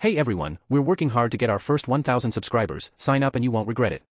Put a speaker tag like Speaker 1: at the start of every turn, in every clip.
Speaker 1: Hey everyone, we're working hard to get our first 1,000 subscribers, sign up and you won't regret it.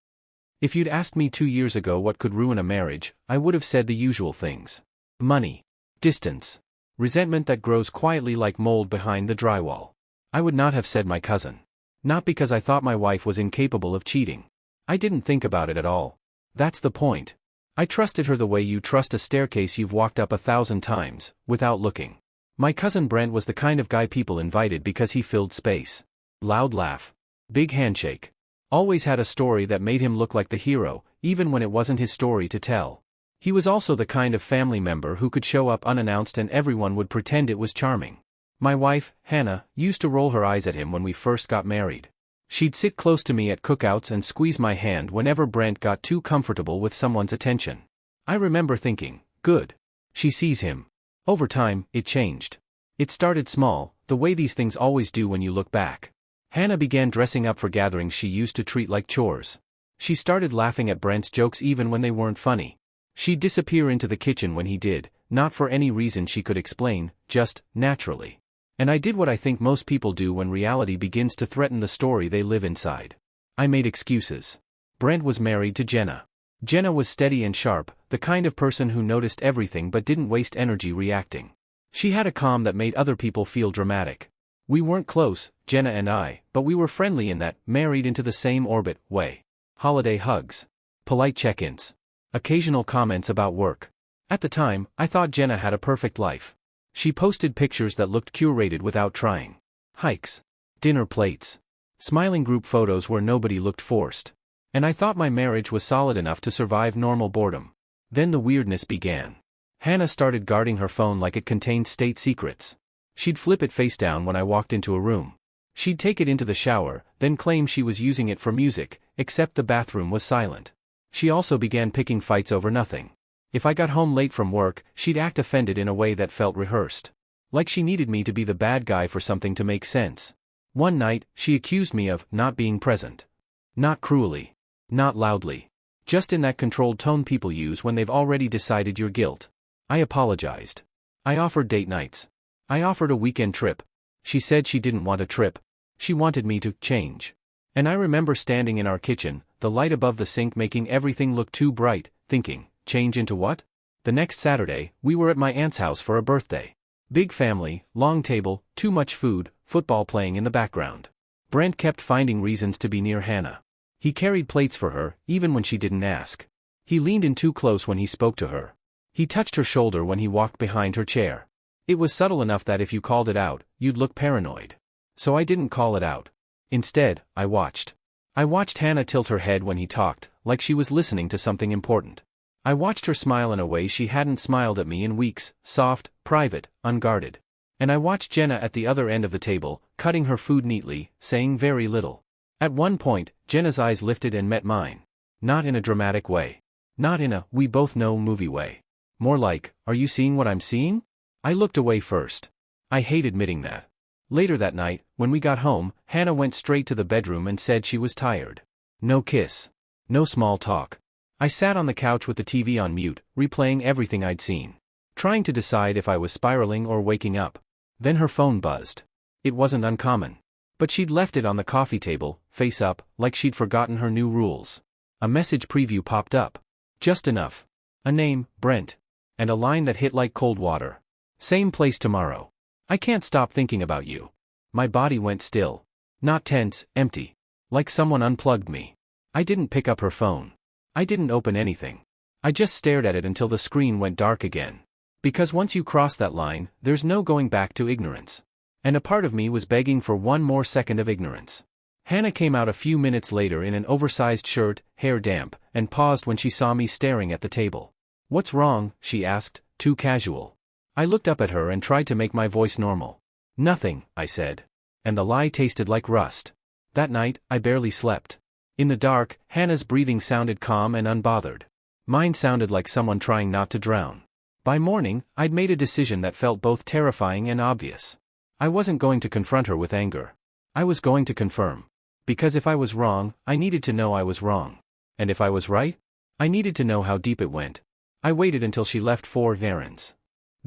Speaker 1: If you'd asked me 2 years ago what could ruin a marriage, I would have said the usual things. Money. Distance. Resentment that grows quietly like mold behind the drywall. I would not have said my cousin. Not because I thought my wife was incapable of cheating. I didn't think about it at all. That's the point. I trusted her the way you trust a staircase you've walked up 1,000 times, without looking. My cousin Brent was the kind of guy people invited because he filled space. Loud laugh. Big handshake. Always had a story that made him look like the hero, even when it wasn't his story to tell. He was also the kind of family member who could show up unannounced and everyone would pretend it was charming. My wife, Hannah, used to roll her eyes at him when we first got married. She'd sit close to me at cookouts and squeeze my hand whenever Brent got too comfortable with someone's attention. I remember thinking, good. She sees him. Over time, it changed. It started small, the way these things always do when you look back. Hannah began dressing up for gatherings she used to treat like chores. She started laughing at Brent's jokes even when they weren't funny. She'd disappear into the kitchen when he did, not for any reason she could explain, just naturally. And I did what I think most people do when reality begins to threaten the story they live inside. I made excuses. Brent was married to Jenna. Jenna was steady and sharp, the kind of person who noticed everything but didn't waste energy reacting. She had a calm that made other people feel dramatic. We weren't close, Jenna and I, but we were friendly in that, married into the same orbit, way. Holiday hugs. Polite check-ins. Occasional comments about work. At the time, I thought Jenna had a perfect life. She posted pictures that looked curated without trying. Hikes. Dinner plates. Smiling group photos where nobody looked forced. And I thought my marriage was solid enough to survive normal boredom. Then the weirdness began. Hannah started guarding her phone like it contained state secrets. She'd flip it face down when I walked into a room. She'd take it into the shower, then claim she was using it for music, except the bathroom was silent. She also began picking fights over nothing. If I got home late from work, she'd act offended in a way that felt rehearsed. Like she needed me to be the bad guy for something to make sense. One night, she accused me of not being present. Not cruelly. Not loudly. Just in that controlled tone people use when they've already decided your guilt. I apologized. I offered date nights. I offered a weekend trip. She said she didn't want a trip. She wanted me to change. And I remember standing in our kitchen, the light above the sink making everything look too bright, thinking, change into what? The next Saturday, we were at my aunt's house for a birthday. Big family, long table, too much food, football playing in the background. Brent kept finding reasons to be near Hannah. He carried plates for her, even when she didn't ask. He leaned in too close when he spoke to her. He touched her shoulder when he walked behind her chair. It was subtle enough that if you called it out, you'd look paranoid. So I didn't call it out. Instead, I watched. I watched Hannah tilt her head when he talked, like she was listening to something important. I watched her smile in a way she hadn't smiled at me in weeks, soft, private, unguarded. And I watched Jenna at the other end of the table, cutting her food neatly, saying very little. At one point, Jenna's eyes lifted and met mine. Not in a dramatic way. Not in a, we both know movie way. More like, are you seeing what I'm seeing? I looked away first. I hate admitting that. Later that night, when we got home, Hannah went straight to the bedroom and said she was tired. No kiss. No small talk. I sat on the couch with the TV on mute, replaying everything I'd seen. Trying to decide if I was spiraling or waking up. Then her phone buzzed. It wasn't uncommon. But she'd left it on the coffee table, face up, like she'd forgotten her new rules. A message preview popped up. Just enough. A name, Brent. And a line that hit like cold water. Same place tomorrow. I can't stop thinking about you. My body went still. Not tense, empty. Like someone unplugged me. I didn't pick up her phone. I didn't open anything. I just stared at it until the screen went dark again. Because once you cross that line, there's no going back to ignorance. And a part of me was begging for one more second of ignorance. Hannah came out a few minutes later in an oversized shirt, hair damp, and paused when she saw me staring at the table. What's wrong? She asked, too casual. I looked up at her and tried to make my voice normal. Nothing, I said. And the lie tasted like rust. That night, I barely slept. In the dark, Hannah's breathing sounded calm and unbothered. Mine sounded like someone trying not to drown. By morning, I'd made a decision that felt both terrifying and obvious. I wasn't going to confront her with anger. I was going to confirm. Because if I was wrong, I needed to know I was wrong. And if I was right, I needed to know how deep it went. I waited until she left for errands.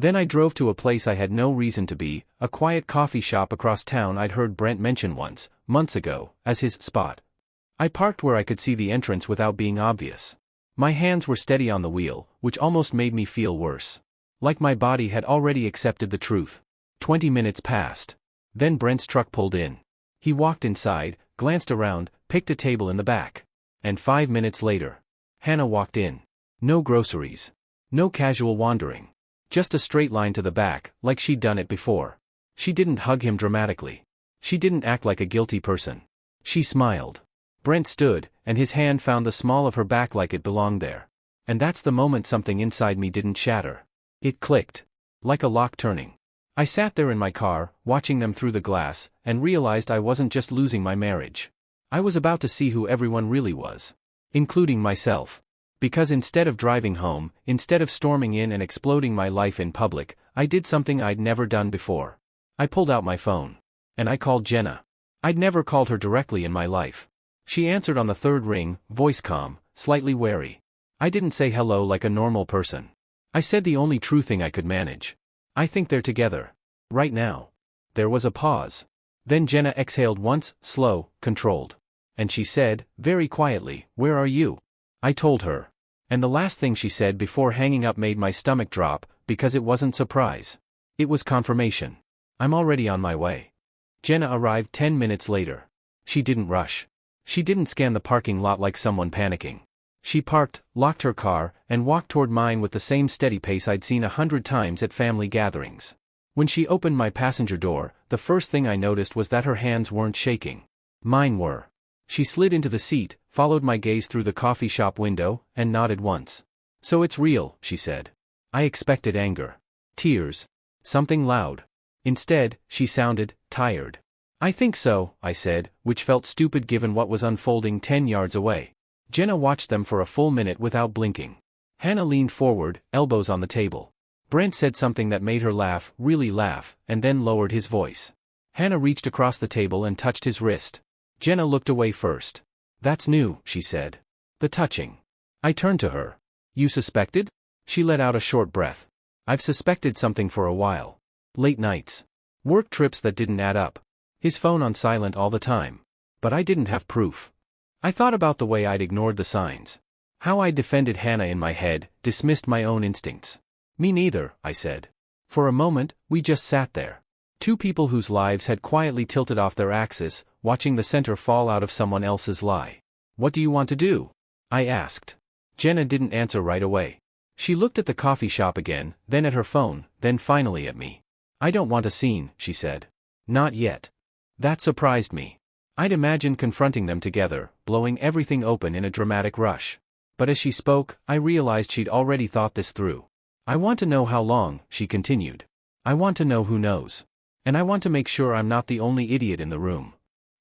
Speaker 1: Then I drove to a place I had no reason to be, a quiet coffee shop across town I'd heard Brent mention once, months ago, as his spot. I parked where I could see the entrance without being obvious. My hands were steady on the wheel, which almost made me feel worse. Like my body had already accepted the truth. 20 minutes passed. Then Brent's truck pulled in. He walked inside, glanced around, picked a table in the back. And 5 minutes later, Hannah walked in. No groceries. No casual wandering. Just a straight line to the back, like she'd done it before. She didn't hug him dramatically. She didn't act like a guilty person. She smiled. Brent stood, and his hand found the small of her back like it belonged there. And that's the moment something inside me didn't shatter. It clicked. Like a lock turning. I sat there in my car, watching them through the glass, and realized I wasn't just losing my marriage. I was about to see who everyone really was. Including myself. Because instead of driving home, instead of storming in and exploding my life in public, I did something I'd never done before. I pulled out my phone. And I called Jenna. I'd never called her directly in my life. She answered on the third ring, voice calm, slightly wary. I didn't say hello like a normal person. I said the only true thing I could manage. I think they're together. Right now. There was a pause. Then Jenna exhaled once, slow, controlled. And she said, very quietly, "Where are you?" I told her. And the last thing she said before hanging up made my stomach drop, because it wasn't surprise. It was confirmation. I'm already on my way. Jenna arrived 10 minutes later. She didn't rush. She didn't scan the parking lot like someone panicking. She parked, locked her car, and walked toward mine with the same steady pace I'd seen 100 times at family gatherings. When she opened my passenger door, the first thing I noticed was that her hands weren't shaking. Mine were. She slid into the seat, followed my gaze through the coffee shop window, and nodded once. "So it's real," she said. I expected anger. Tears. Something loud. Instead, she sounded tired. "I think so," I said, which felt stupid given what was unfolding 10 yards away. Jenna watched them for a full minute without blinking. Hannah leaned forward, elbows on the table. Brent said something that made her laugh, really laugh, and then lowered his voice. Hannah reached across the table and touched his wrist. Jenna looked away first. "That's new," she said. "The touching." I turned to her. "You suspected?" She let out a short breath. "I've suspected something for a while. Late nights. Work trips that didn't add up. His phone on silent all the time. But I didn't have proof. I thought about the way I'd ignored the signs. How I'd defended Hannah in my head, dismissed my own instincts. Me neither, I said. For a moment, we just sat there. Two people whose lives had quietly tilted off their axis, watching the center fall out of someone else's lie. "What do you want to do?" I asked. Jenna didn't answer right away. She looked at the coffee shop again, then at her phone, then finally at me. "I don't want a scene," she said. "Not yet." That surprised me. I'd imagined confronting them together, blowing everything open in a dramatic rush. But as she spoke, I realized she'd already thought this through. "I want to know how long," she continued. "I want to know who knows. And I want to make sure I'm not the only idiot in the room."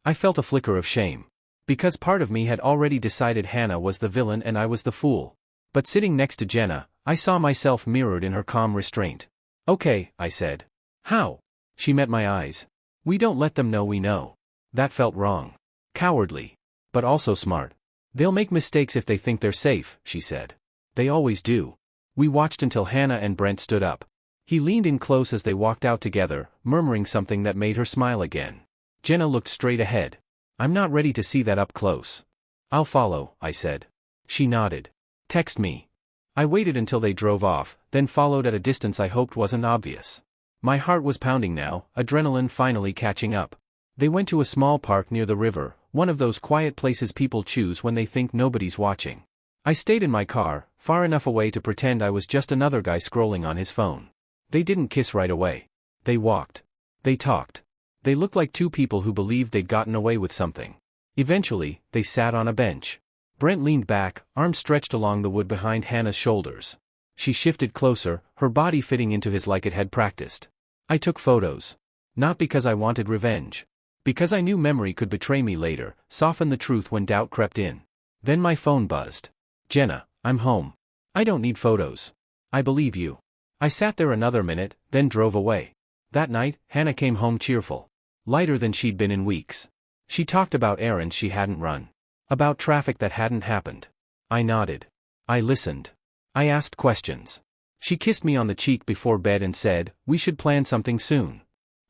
Speaker 1: I felt a flicker of shame. Because part of me had already decided Hannah was the villain and I was the fool. But sitting next to Jenna, I saw myself mirrored in her calm restraint. "Okay," I said. "How?" She met my eyes. "We don't let them know we know." That felt wrong. Cowardly. But also smart. "They'll make mistakes if they think they're safe," she said. "They always do." We watched until Hannah and Brent stood up. He leaned in close as they walked out together, murmuring something that made her smile again. Jenna looked straight ahead. "I'm not ready to see that up close." "I'll follow," I said. She nodded. "Text me." I waited until they drove off, then followed at a distance I hoped wasn't obvious. My heart was pounding now, adrenaline finally catching up. They went to a small park near the river, one of those quiet places people choose when they think nobody's watching. I stayed in my car, far enough away to pretend I was just another guy scrolling on his phone. They didn't kiss right away. They walked. They talked. They looked like two people who believed they'd gotten away with something. Eventually, they sat on a bench. Brent leaned back, arms stretched along the wood behind Hannah's shoulders. She shifted closer, her body fitting into his like it had practiced. I took photos. Not because I wanted revenge. Because I knew memory could betray me later, soften the truth when doubt crept in. Then my phone buzzed. "Jenna, I'm home. I don't need photos. I believe you." I sat there another minute, then drove away. That night, Hannah came home cheerful. Lighter than she'd been in weeks. She talked about errands she hadn't run. About traffic that hadn't happened. I nodded. I listened. I asked questions. She kissed me on the cheek before bed and said, "We should plan something soon."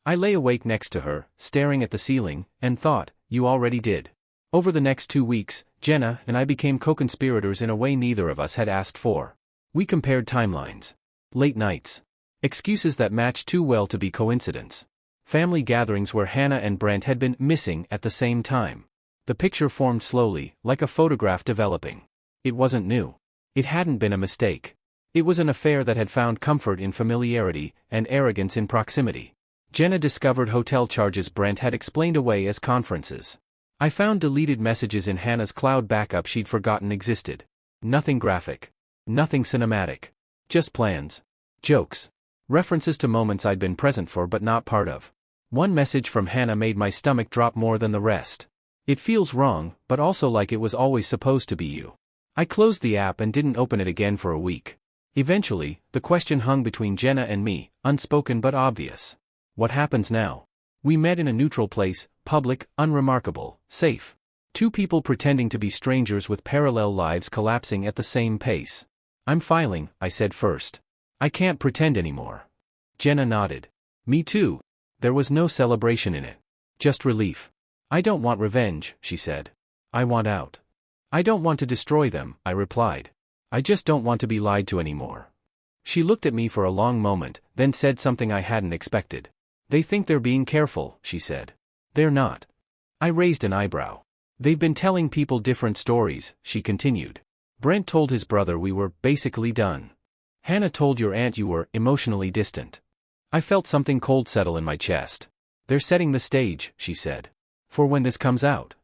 Speaker 1: I lay awake next to her, staring at the ceiling, and thought, "You already did." Over the next 2 weeks, Jenna and I became co-conspirators in a way neither of us had asked for. We compared timelines. Late nights. Excuses that matched too well to be coincidence. Family gatherings where Hannah and Brent had been missing at the same time. The picture formed slowly, like a photograph developing. It wasn't new. It hadn't been a mistake. It was an affair that had found comfort in familiarity and arrogance in proximity. Jenna discovered hotel charges Brent had explained away as conferences. I found deleted messages in Hannah's cloud backup she'd forgotten existed. Nothing graphic. Nothing cinematic. Just plans. Jokes. References to moments I'd been present for but not part of. One message from Hannah made my stomach drop more than the rest. "It feels wrong, but also like it was always supposed to be you." I closed the app and didn't open it again for a week. Eventually, the question hung between Jenna and me, unspoken but obvious. What happens now? We met in a neutral place, public, unremarkable, safe. Two people pretending to be strangers with parallel lives collapsing at the same pace. "I'm filing," I said first. "I can't pretend anymore." Jenna nodded. "Me too." There was no celebration in it. Just relief. "I don't want revenge," she said. "I want out." "I don't want to destroy them," I replied. "I just don't want to be lied to anymore." She looked at me for a long moment, then said something I hadn't expected. "They think they're being careful," she said. "They're not." I raised an eyebrow. "They've been telling people different stories," she continued. "Brent told his brother we were basically done. Hannah told your aunt you were emotionally distant." I felt something cold settle in my chest. "They're setting the stage," she said. "For when this comes out."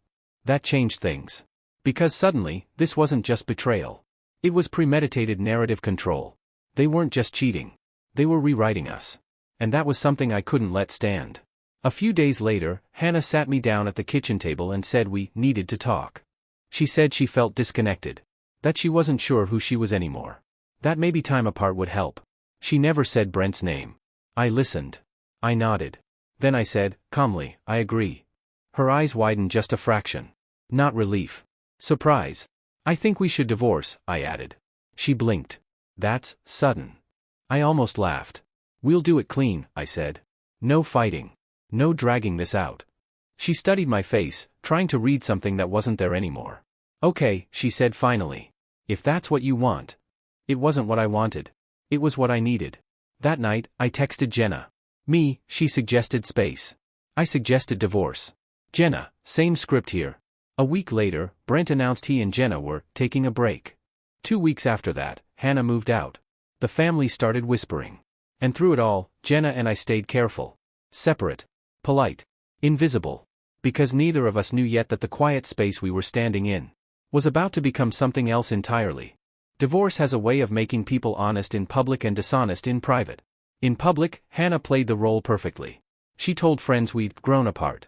Speaker 1: That changed things. Because suddenly, this wasn't just betrayal. It was premeditated narrative control. They weren't just cheating. They were rewriting us. And that was something I couldn't let stand. A few days later, Hannah sat me down at the kitchen table and said we needed to talk. She said she felt disconnected. That she wasn't sure who she was anymore. That maybe time apart would help. She never said Brent's name. I listened. I nodded. Then I said, calmly, "I agree." Her eyes widened just a fraction. Not relief. Surprise. "I think we should divorce," I added. She blinked. "That's sudden." I almost laughed. "We'll do it clean," I said. "No fighting. No dragging this out." She studied my face, trying to read something that wasn't there anymore. "Okay," she said finally. "If that's what you want." It wasn't what I wanted. It was what I needed. That night, I texted Jenna. She suggested space. I suggested divorce. Jenna, same script here. A week later, Brent announced he and Jenna were taking a break. 2 weeks after that, Hannah moved out. The family started whispering. And through it all, Jenna and I stayed careful. Separate. Polite. Invisible. Because neither of us knew yet that the quiet space we were standing in was about to become something else entirely. Divorce has a way of making people honest in public and dishonest in private. In public, Hannah played the role perfectly. She told friends we'd grown apart.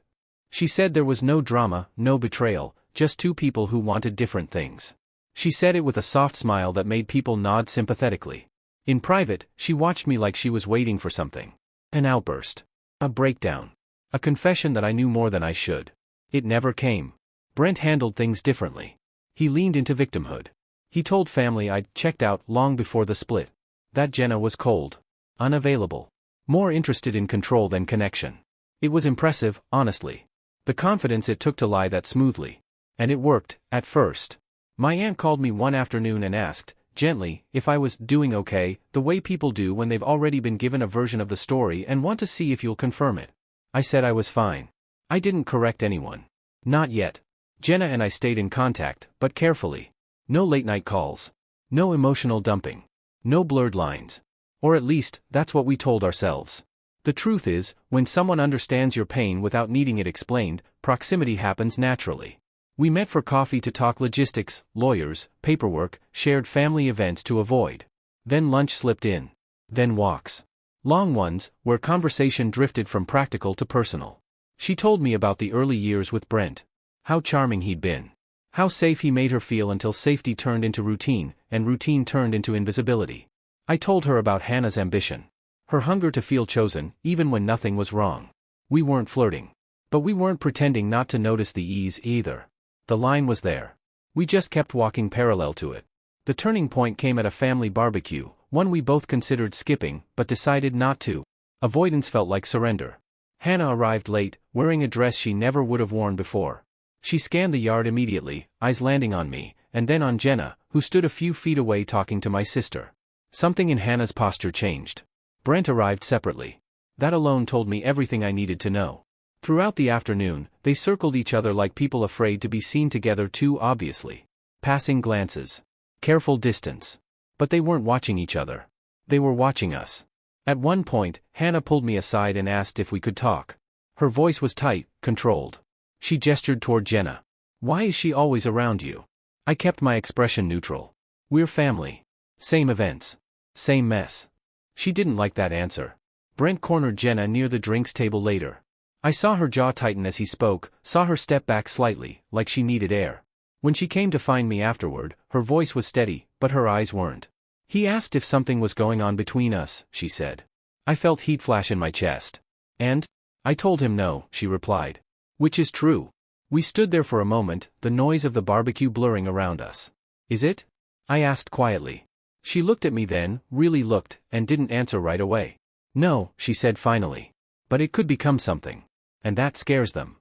Speaker 1: She said there was no drama, no betrayal, just two people who wanted different things. She said it with a soft smile that made people nod sympathetically. In private, she watched me like she was waiting for something. An outburst. A breakdown. A confession that I knew more than I should. It never came. Brent handled things differently. He leaned into victimhood. He told family I'd checked out long before the split. That Jenna was cold. Unavailable. More interested in control than connection. It was impressive, honestly. The confidence it took to lie that smoothly. And it worked, at first. My aunt called me one afternoon and asked, gently, if I was doing okay, the way people do when they've already been given a version of the story and want to see if you'll confirm it. I said I was fine. I didn't correct anyone. Not yet. Jenna and I stayed in contact, but carefully. No late-night calls. No emotional dumping. No blurred lines. Or at least, that's what we told ourselves. The truth is, when someone understands your pain without needing it explained, proximity happens naturally. We met for coffee to talk logistics, lawyers, paperwork, shared family events to avoid. Then lunch slipped in. Then walks. Long ones, where conversation drifted from practical to personal. She told me about the early years with Brent. How charming he'd been. How safe he made her feel until safety turned into routine, and routine turned into invisibility. I told her about Hannah's ambition. Her hunger to feel chosen, even when nothing was wrong. We weren't flirting. But we weren't pretending not to notice the ease either. The line was there. We just kept walking parallel to it. The turning point came at a family barbecue, One we both considered skipping, but decided not to. Avoidance felt like surrender. Hannah arrived late, wearing a dress she never would have worn before. She scanned the yard immediately, eyes landing on me, and then on Jenna, who stood a few feet away talking to my sister. Something in Hannah's posture changed. Brent arrived separately. That alone told me everything I needed to know. Throughout the afternoon, they circled each other like people afraid to be seen together too obviously. Passing glances. Careful distance. But they weren't watching each other. They were watching us. At one point, Hannah pulled me aside and asked if we could talk. Her voice was tight, controlled. She gestured toward Jenna. "Why is she always around you?" I kept my expression neutral. "We're family. Same events. Same mess." She didn't like that answer. Brent cornered Jenna near the drinks table later. I saw her jaw tighten as he spoke, saw her step back slightly, like she needed air. When she came to find me afterward, her voice was steady, but her eyes weren't. "He asked if something was going on between us," she said. I felt heat flash in my chest. "And?" "I told him no," she replied. "Which is true." We stood there for a moment, the noise of the barbecue blurring around us. "Is it?" I asked quietly. She looked at me then, really looked, and didn't answer right away. "No," she said finally. "But it could become something. And that scares them."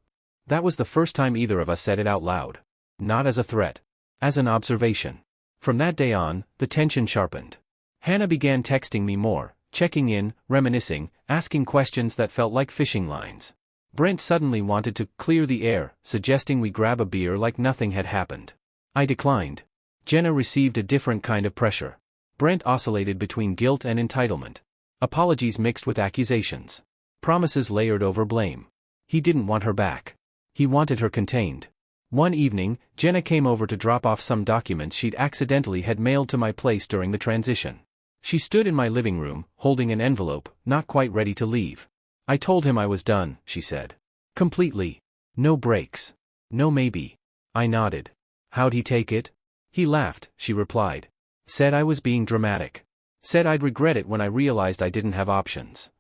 Speaker 1: That was the first time either of us said it out loud. Not as a threat. As an observation. From that day on, the tension sharpened. Hannah began texting me more, checking in, reminiscing, asking questions that felt like fishing lines. Brent suddenly wanted to clear the air, suggesting we grab a beer like nothing had happened. I declined. Jenna received a different kind of pressure. Brent oscillated between guilt and entitlement. Apologies mixed with accusations. Promises layered over blame. He didn't want her back. He wanted her contained. One evening, Jenna came over to drop off some documents she'd accidentally had mailed to my place during the transition. She stood in my living room, holding an envelope, not quite ready to leave. "I told him I was done," she said. "Completely. No breaks. No maybe." I nodded. "How'd he take it?" "He laughed," she replied. "Said I was being dramatic. Said I'd regret it when I realized I didn't have options.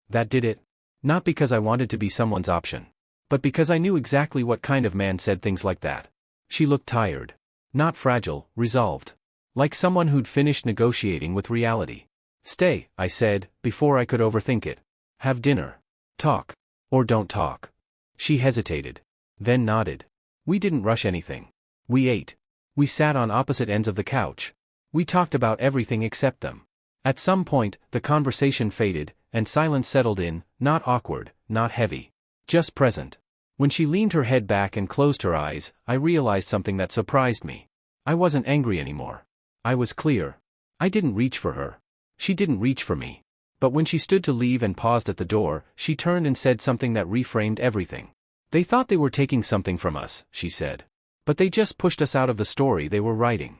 Speaker 1: That did it. Not because I wanted to be someone's option. But because I knew exactly what kind of man said things like that." She looked tired. Not fragile, resolved. Like someone who'd finished negotiating with reality. "Stay," I said, before I could overthink it. "Have dinner. Talk. Or don't talk." She hesitated. Then nodded. We didn't rush anything. We ate. We sat on opposite ends of the couch. We talked about everything except them. At some point, the conversation faded, and silence settled in, not awkward, not heavy. Just present. When she leaned her head back and closed her eyes, I realized something that surprised me. I wasn't angry anymore. I was clear. I didn't reach for her. She didn't reach for me. But when she stood to leave and paused at the door, she turned and said something that reframed everything. "They thought they were taking something from us," she said. "But they just pushed us out of the story they were writing."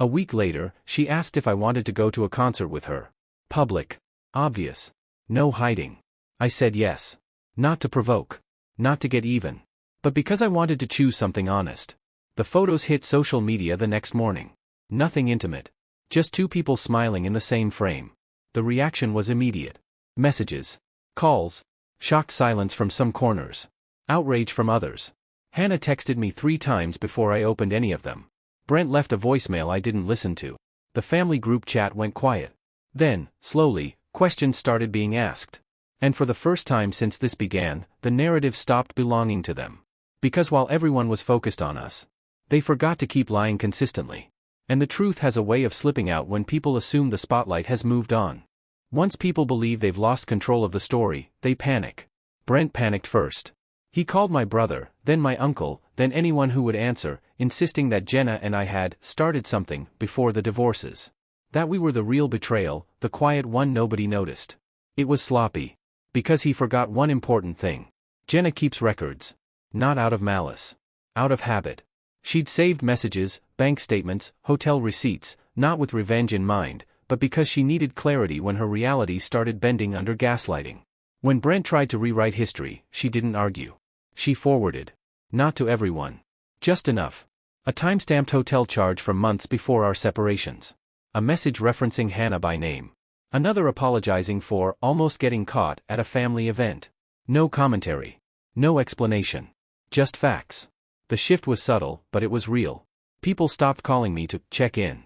Speaker 1: A week later, she asked if I wanted to go to a concert with her. Public. Obvious. No hiding. I said yes. Not to provoke. Not to get even. But because I wanted to choose something honest. The photos hit social media the next morning. Nothing intimate. Just two people smiling in the same frame. The reaction was immediate. Messages. Calls. Shocked silence from some corners. Outrage from others. Hannah texted me 3 times before I opened any of them. Brent left a voicemail I didn't listen to. The family group chat went quiet. Then, slowly, questions started being asked. And for the first time since this began, the narrative stopped belonging to them. Because while everyone was focused on us, they forgot to keep lying consistently. And the truth has a way of slipping out when people assume the spotlight has moved on. Once people believe they've lost control of the story, they panic. Brent panicked first. He called my brother, then my uncle, then anyone who would answer, insisting that Jenna and I had started something before the divorces. That we were the real betrayal, the quiet one nobody noticed. It was sloppy. Because he forgot one important thing. Jenna keeps records. Not out of malice. Out of habit. She'd saved messages, bank statements, hotel receipts, not with revenge in mind, but because she needed clarity when her reality started bending under gaslighting. When Brent tried to rewrite history, she didn't argue. She forwarded. Not to everyone. Just enough. A time-stamped hotel charge from months before our separations. A message referencing Hannah by name. Another apologizing for almost getting caught at a family event. No commentary. No explanation. Just facts. The shift was subtle, but it was real. People stopped calling me to check in.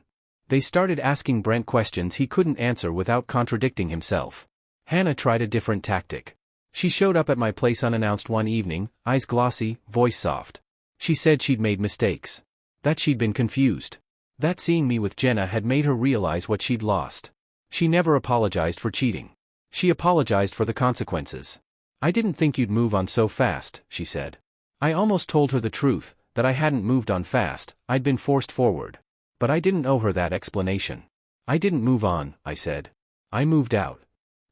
Speaker 1: They started asking Brent questions he couldn't answer without contradicting himself. Hannah tried a different tactic. She showed up at my place unannounced one evening, eyes glossy, voice soft. She said she'd made mistakes. That she'd been confused. That seeing me with Jenna had made her realize what she'd lost. She never apologized for cheating. She apologized for the consequences. I didn't think you'd move on so fast, she said. I almost told her the truth, that I hadn't moved on fast, I'd been forced forward. But I didn't owe her that explanation. I didn't move on, I said. I moved out.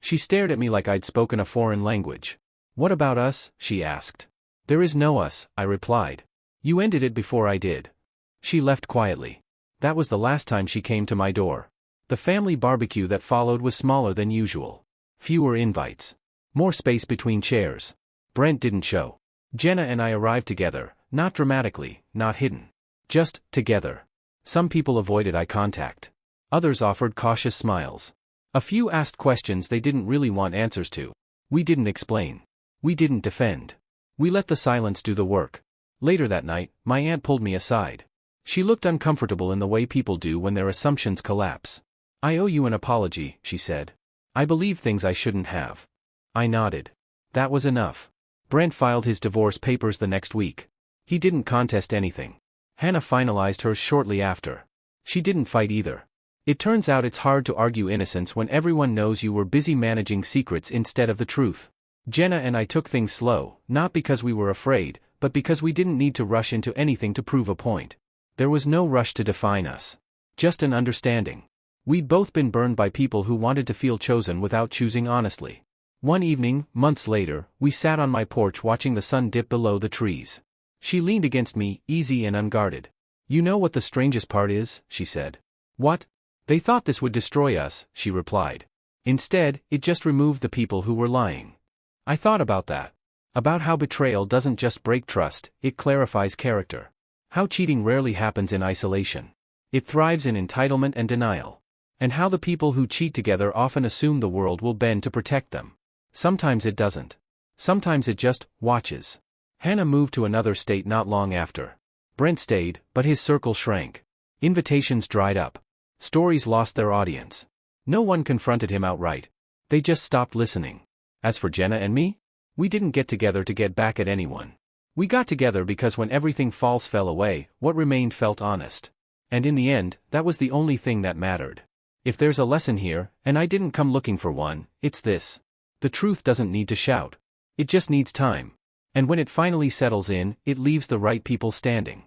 Speaker 1: She stared at me like I'd spoken a foreign language. What about us? She asked. There is no us, I replied. You ended it before I did. She left quietly. That was the last time she came to my door. The family barbecue that followed was smaller than usual. Fewer invites. More space between chairs. Brent didn't show. Jenna and I arrived together, not dramatically, not hidden. Just, together. Some people avoided eye contact. Others offered cautious smiles. A few asked questions they didn't really want answers to. We didn't explain. We didn't defend. We let the silence do the work. Later that night, my aunt pulled me aside. She looked uncomfortable in the way people do when their assumptions collapse. I owe you an apology, she said. I believe things I shouldn't have. I nodded. That was enough. Brent filed his divorce papers the next week. He didn't contest anything. Hannah finalized hers shortly after. She didn't fight either. It turns out it's hard to argue innocence when everyone knows you were busy managing secrets instead of the truth. Jenna and I took things slow, not because we were afraid, but because we didn't need to rush into anything to prove a point. There was no rush to define us. Just an understanding. We'd both been burned by people who wanted to feel chosen without choosing honestly. One evening, months later, we sat on my porch watching the sun dip below the trees. She leaned against me, easy and unguarded. You know what the strangest part is? She said. What? They thought this would destroy us, she replied. Instead, it just removed the people who were lying. I thought about that. About how betrayal doesn't just break trust, it clarifies character. How cheating rarely happens in isolation. It thrives in entitlement and denial. And how the people who cheat together often assume the world will bend to protect them. Sometimes it doesn't. Sometimes it just watches. Hannah moved to another state not long after. Brent stayed, but his circle shrank. Invitations dried up. Stories lost their audience. No one confronted him outright. They just stopped listening. As for Jenna and me, we didn't get together to get back at anyone. We got together because when everything false fell away, what remained felt honest. And in the end, that was the only thing that mattered. If there's a lesson here, and I didn't come looking for one, it's this. The truth doesn't need to shout. It just needs time. And when it finally settles in, it leaves the right people standing.